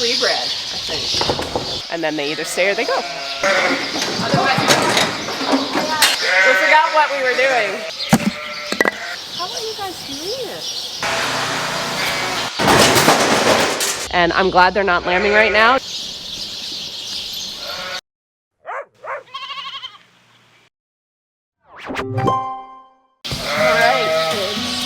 re-bred, I think. And then they either stay or they go. We forgot what we were doing. How are you guys doing this? And I'm glad they're not lambing right now. Alright, kids.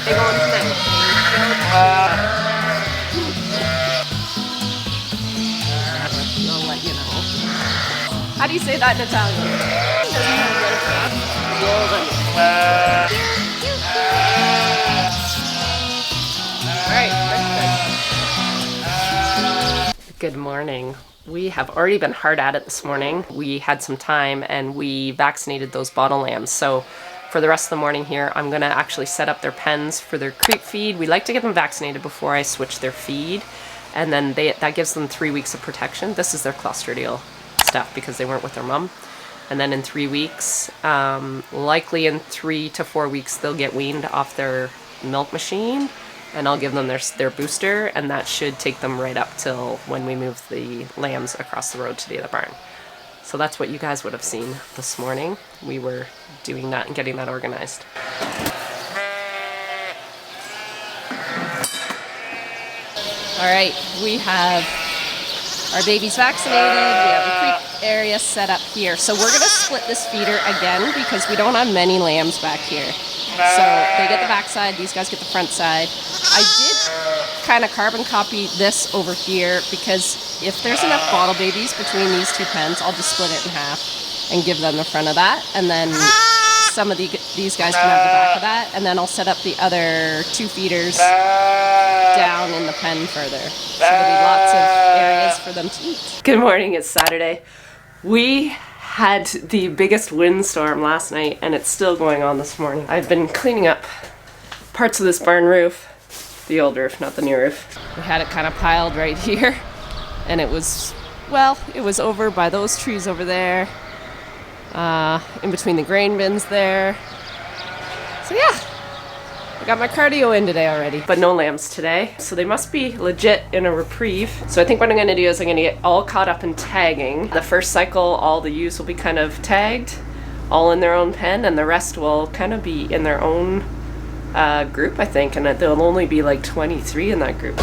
Big old thing. I'll let you know. How do you say that in Italian? Alright, good morning. We have already been hard at it this morning. We had some time and we vaccinated those bottle lambs. So for the rest of the morning here, I'm gonna actually set up their pens for their creep feed. We like to get them vaccinated before I switch their feed. And then that gives them 3 weeks of protection. This is their clostridial stuff because they weren't with their mom. And then in 3 weeks, likely in 3 to 4 weeks, they'll get weaned off their milk machine. And I'll give them their booster, and that should take them right up till when we move the lambs across the road to the other barn. So that's what you guys would have seen this morning. We were doing that and getting that organized. All right, we have our babies vaccinated. We have a creep area set up here. So we're gonna split this feeder again because we don't have many lambs back here. So they get the back side, these guys get the front side. I did kind of carbon copy this over here because if there's enough bottle babies between these two pens, I'll just split it in half and give them the front of that. And then some of these guys can have the back of that. And then I'll set up the other 2 feeders down in the pen further. So there'll be lots of areas for them to eat. Good morning, it's Saturday. We had the biggest windstorm last night and it's still going on this morning. I've been cleaning up parts of this barn roof, the old roof, not the new roof. We had it kind of piled right here and it was, well, it was over by those trees over there, in between the grain bins there. So yeah, I got my cardio in today already, but no lambs today. So they must be legit in a reprieve. So I think what I'm gonna do is I'm gonna get all caught up in tagging. The first cycle, all the ewes will be kind of tagged, all in their own pen, and the rest will kind of be in their own group, I think, and there'll only be like 23 in that group.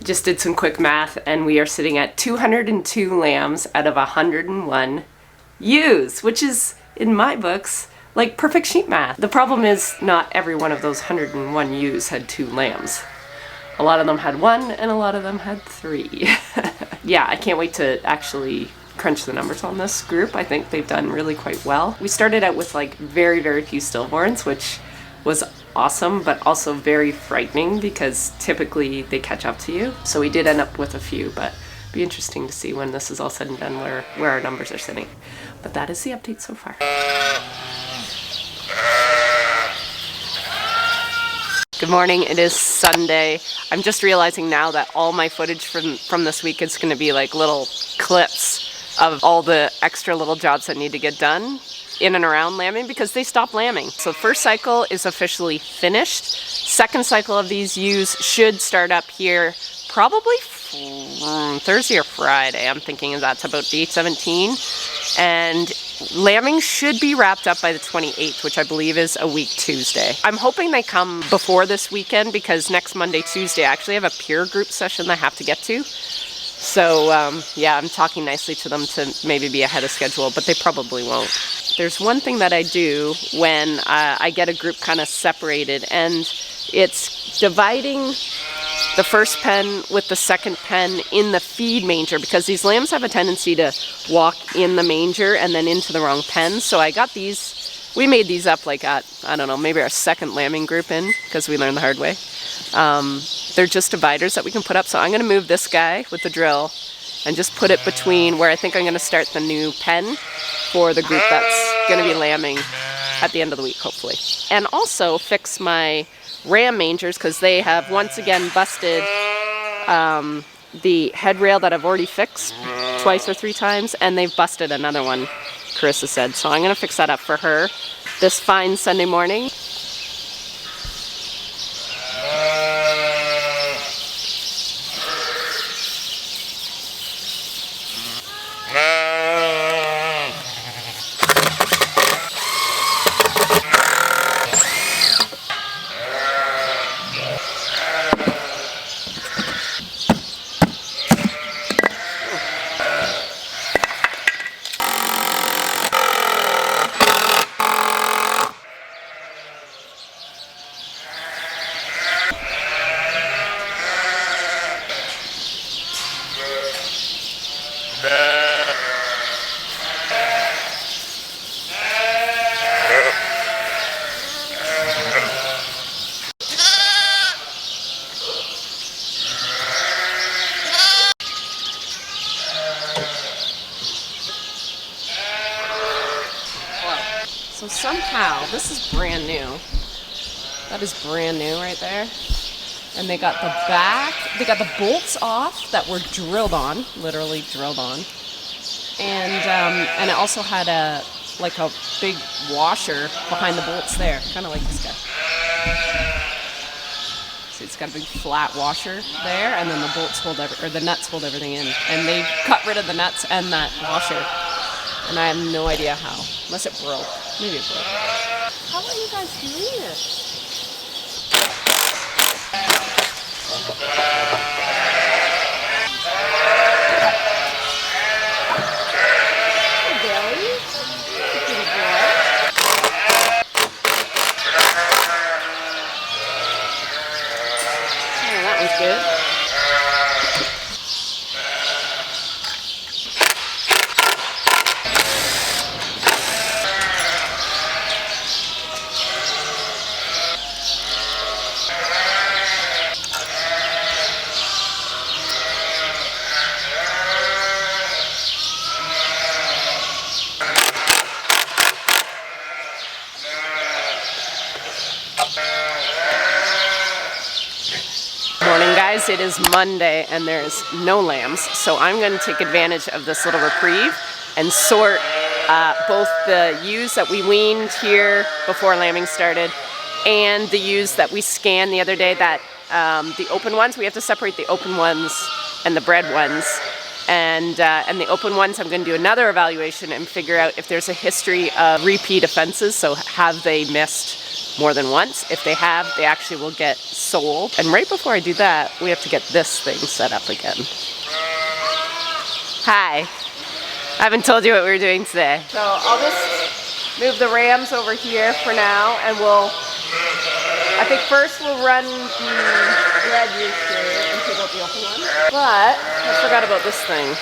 Just did some quick math and we are sitting at 202 lambs out of 101 ewes, which is, in my books, like perfect sheep math. The problem is not every one of those 101 ewes had 2 lambs. A lot of them had 1 and a lot of them had 3. Yeah, I can't wait to actually crunch the numbers on this group. I think they've done really quite well. We started out with like very, very few stillborns, which was awesome, but also very frightening because typically they catch up to you. So we did end up with a few, but it'll be interesting to see when this is all said and done where our numbers are sitting. But that is the update so far. Good morning, it is Sunday. I'm just realizing now that all my footage from this week is going to be like little clips of all the extra little jobs that need to get done in and around lambing because they stopped lambing. So the first cycle is officially finished. Second cycle of these ewes should start up here probably Thursday or Friday. I'm thinking that's about day 17. And lambing should be wrapped up by the 28th, which I believe is a week Tuesday. I'm hoping they come before this weekend because next Monday, Tuesday, I actually have a peer group session that I have to get to. So yeah, I'm talking nicely to them to maybe be ahead of schedule, but they probably won't. There's one thing that I do when I get a group kind of separated, and it's dividing the first pen with the second pen in the feed manger, because these lambs have a tendency to walk in the manger and then into the wrong pen. So I got these, we made these up like at, I don't know, maybe our second lambing group in, because we learned the hard way. They're just dividers that we can put up. So I'm going to move this guy with the drill and just put it between where I think I'm going to start the new pen for the group that's going to be lambing at the end of the week, hopefully. And also fix my ram mangers, because they have once again busted the head rail that I've already fixed twice or 3 times, and they've busted another one, Carissa said. So I'm going to fix that up for her this fine Sunday morning. So somehow, this is brand new. That is brand new right there. And they got the back, they got the bolts off that were drilled on, literally drilled on. And it also had a big washer behind the bolts there, kind of like this guy. So it's got a big flat washer there, and then the bolts hold the nuts hold everything in. And they got rid of the nuts and that washer. And I have no idea how, unless it broke. Maybe it broke. How are you guys doing this? Hey, Billy. Good boy. Oh, that one's good. Morning, guys. It is Monday and there's no lambs, so I'm going to take advantage of this little reprieve and sort both the ewes that we weaned here before lambing started and the ewes that we scanned the other day, that the open ones. We have to separate the open ones and the bred ones. And the open ones, I'm going to do another evaluation and figure out if there's a history of repeat offenses. So have they missed more than once? If they have, they actually will get sold. And right before I do that, we have to get this thing set up again. Hi. I haven't told you what we're doing today. So I'll just move the rams over here for now, and I think first we'll run the red ewes here and take out the open one. But I forgot about this thing.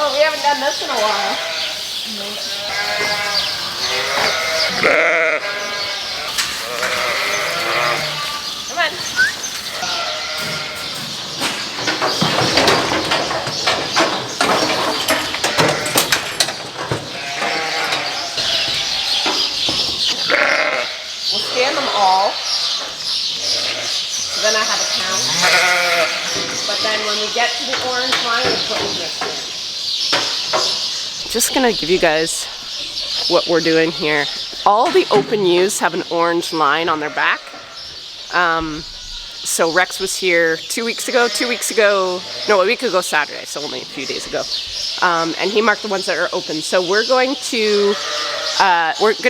Oh, we haven't done this in a while. Come on. We'll scan them all. So then I have a count. But then when we get to the orange line, we put in this in. Just gonna give you guys what we're doing here. All the open ewes have an orange line on their back. So Rex was here 2 weeks ago, no, a week ago Saturday, so only a few days ago. And he marked the ones that are open. So we're going to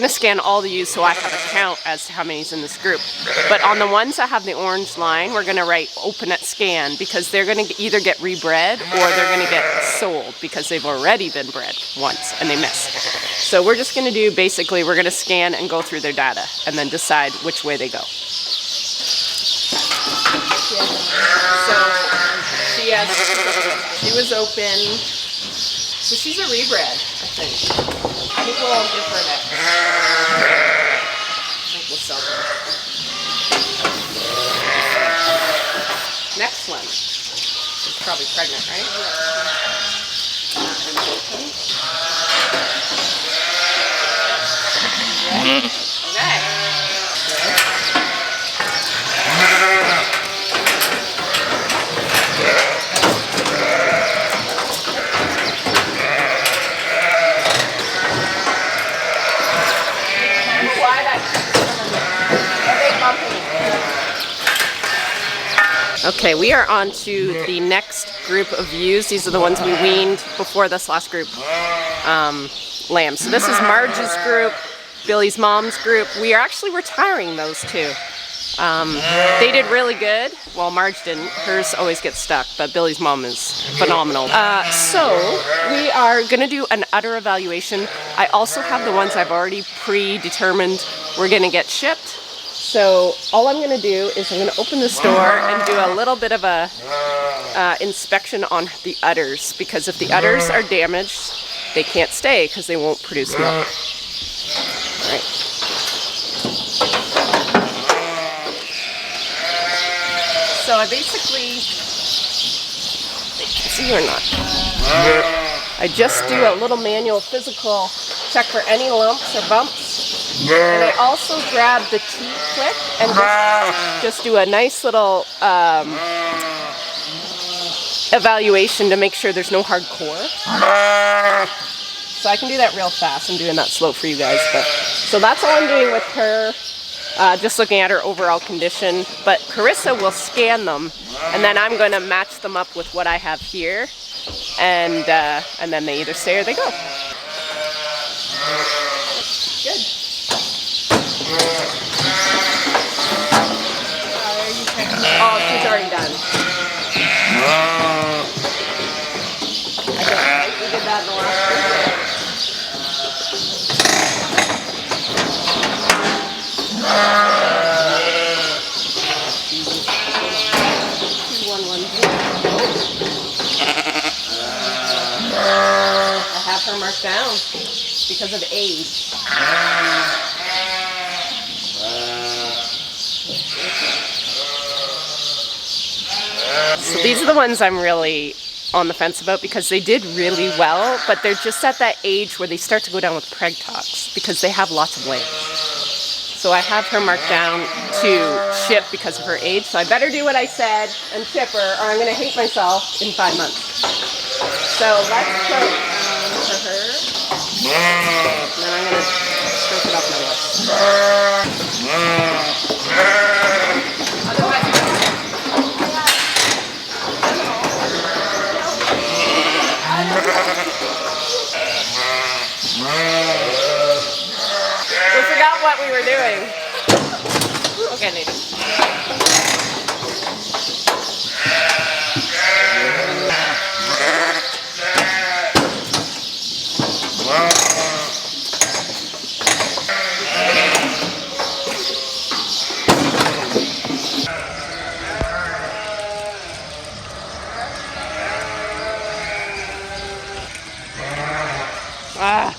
scan all the ewes so I have a count as to how many's in this group. But on the ones that have the orange line, we're gonna write open at scan because they're gonna either get rebred or they're gonna get sold because they've already been bred once and they missed. So we're just gonna do, basically, we're gonna scan and go through their data and then decide which way they go. So she was open. So she's a rebred, I think. I think we'll give her that. I think we'll sell her. Next one. She's probably pregnant, right? Okay. Okay, we are on to the next group of ewes. These are the ones we weaned before this last group, lambs. So this is Marge's group, Billy's mom's group. We are actually retiring those two. They did really good. Well, Marge didn't. Hers always gets stuck, but Billy's mom is phenomenal. So we are going to do an udder evaluation. I also have the ones I've already predetermined we're going to get shipped. So all I'm going to do is I'm going to open this door and do a little bit of a inspection on the udders, because if the udders are damaged, they can't stay because they won't produce milk. All right. So I basically, see or not, I just do a little manual physical check for any lumps or bumps. And I also grab the T-clip and just do a nice little evaluation to make sure there's no hard core. So I can do that real fast. I'm doing that slow for you guys. So that's all I'm doing with her, just looking at her overall condition. But Carissa will scan them, and then I'm going to match them up with what I have here. And then they either stay or they go. Good. Oh, she's already done. I think we did that in the last video. because of age. So these are the ones I'm really on the fence about because they did really well, but they're just at that age where they start to go down with preg tox because they have lots of lambs. So I have her marked down to ship because of her age, so I better do what I said and ship her or I'm going to hate myself in 5 months. So let's put for her, and then I'm going to stroke it up my lips. Otherwise, we forgot what we were doing. Okay, Nathan. Ah.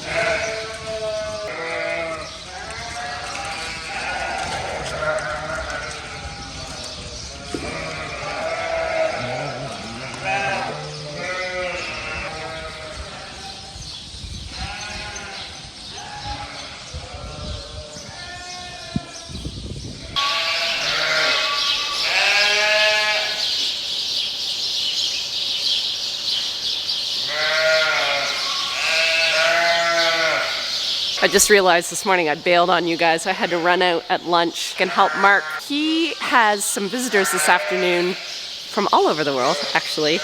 I just realized this morning I bailed on you guys. I had to run out at lunch and help Mark. He has some visitors this afternoon from all over the world, actually.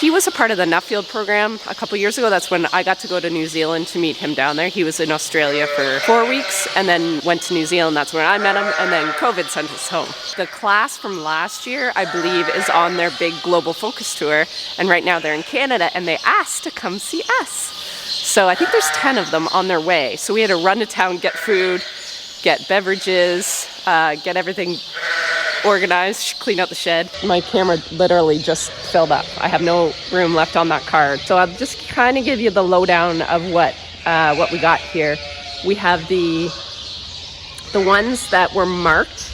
He was a part of the Nuffield program a couple years ago. That's when I got to go to New Zealand to meet him down there. He was in Australia for 4 weeks and then went to New Zealand. That's where I met him, and then COVID sent us home. The class from last year, I believe, is on their big global focus tour, and right now they're in Canada, and they asked to come see us. So I think there's 10 of them on their way. So we had to run to town, get food, get beverages, get everything organized, clean out the shed. My camera literally just filled up. I have no room left on that card. So I'll just kind of give you the lowdown of what we got here. We have the ones that were marked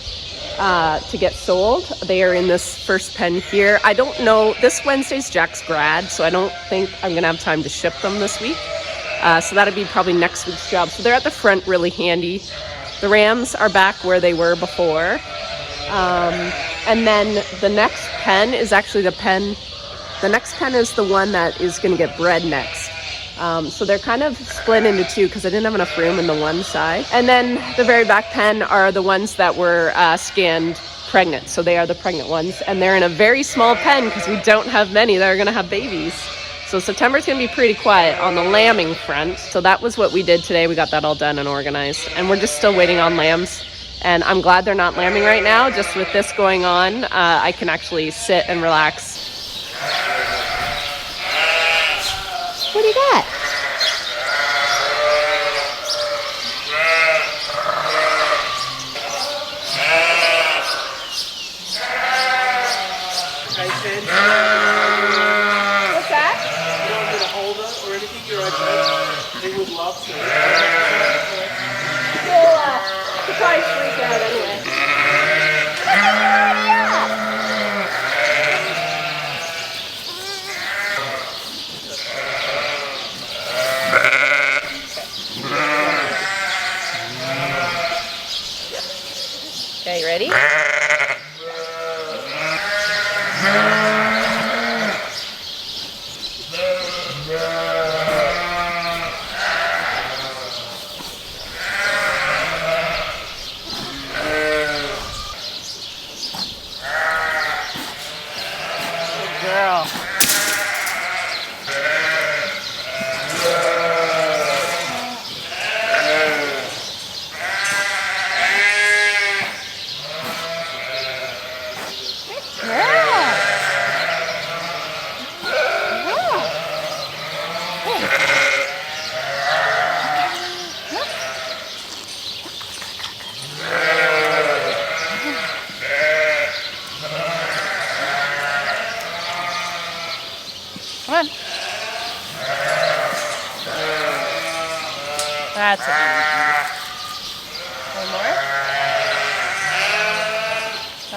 to get sold. They are in this first pen here. I don't know, this Wednesday's Jack's grad, so I don't think I'm gonna have time to ship them this week. So that'll be probably next week's job. So they're at the front, really handy. The rams are back where they were before. And then the next pen is actually the next pen is the one that is gonna get bred next. So they're kind of split into two because I didn't have enough room in the one side. And then the very back pen are the ones that were scanned pregnant. So they are the pregnant ones. And they're in a very small pen because we don't have many that are going to have babies. So September's going to be pretty quiet on the lambing front. So that was what we did today. We got that all done and organized. And we're just still waiting on lambs. And I'm glad they're not lambing right now. Just with this going on, I can actually sit and relax. What do you got? What's that? You don't want me to hold it or anything, you're okay. They would love to. He'll probably freak out anyway. Okay, you ready? Girl.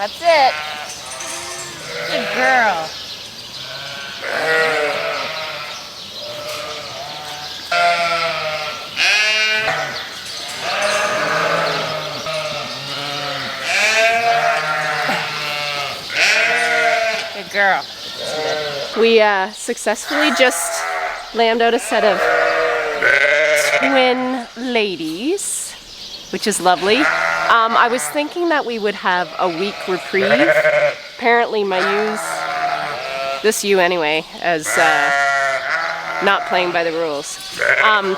That's it. Good girl. Good girl. We successfully just lambed out a set of twin ladies, which is lovely. I was thinking that we would have a week reprieve. Apparently my ewes, this ewe anyway, is not playing by the rules.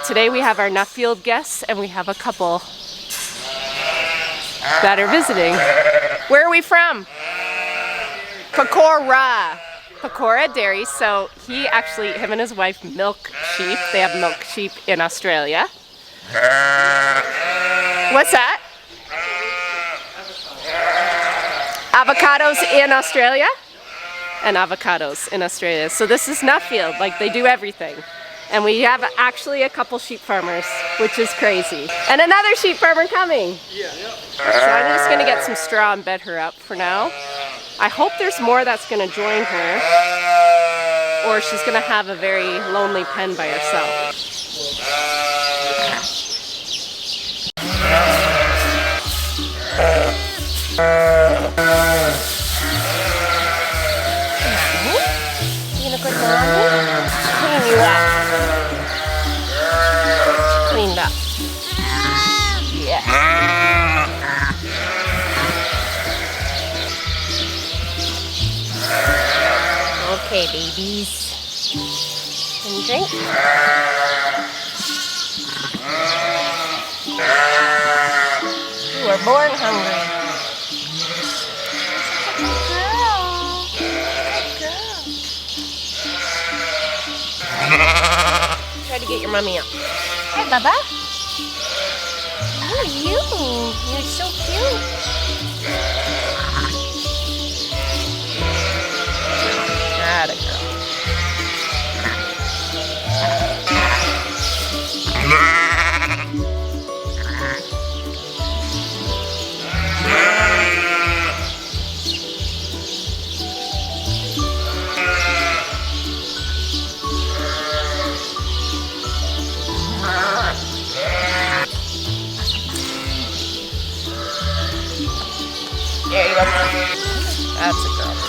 Today we have our Nuffield guests and we have a couple that are visiting. Where are we from? Pecora Dairy. So him and his wife milk sheep. They have milk sheep in Australia. What's that? Avocados in Australia? And avocados in Australia. So this is Nuffield, like they do everything. And we have actually a couple sheep farmers, which is crazy. And another sheep farmer coming. Yeah. So I'm just gonna get some straw and bed her up for now. I hope there's more that's gonna join her, or she's gonna have a very lonely pen by herself. You gonna good mommy? Clean you up. Cleaned up. Yeah. Okay, babies. Can you drink? You were born hungry. Good girl. Good girl. Try to get your mommy up. Hi, Bubba. Who are you? You're so cute. Atta girl. There you go. That's a girl.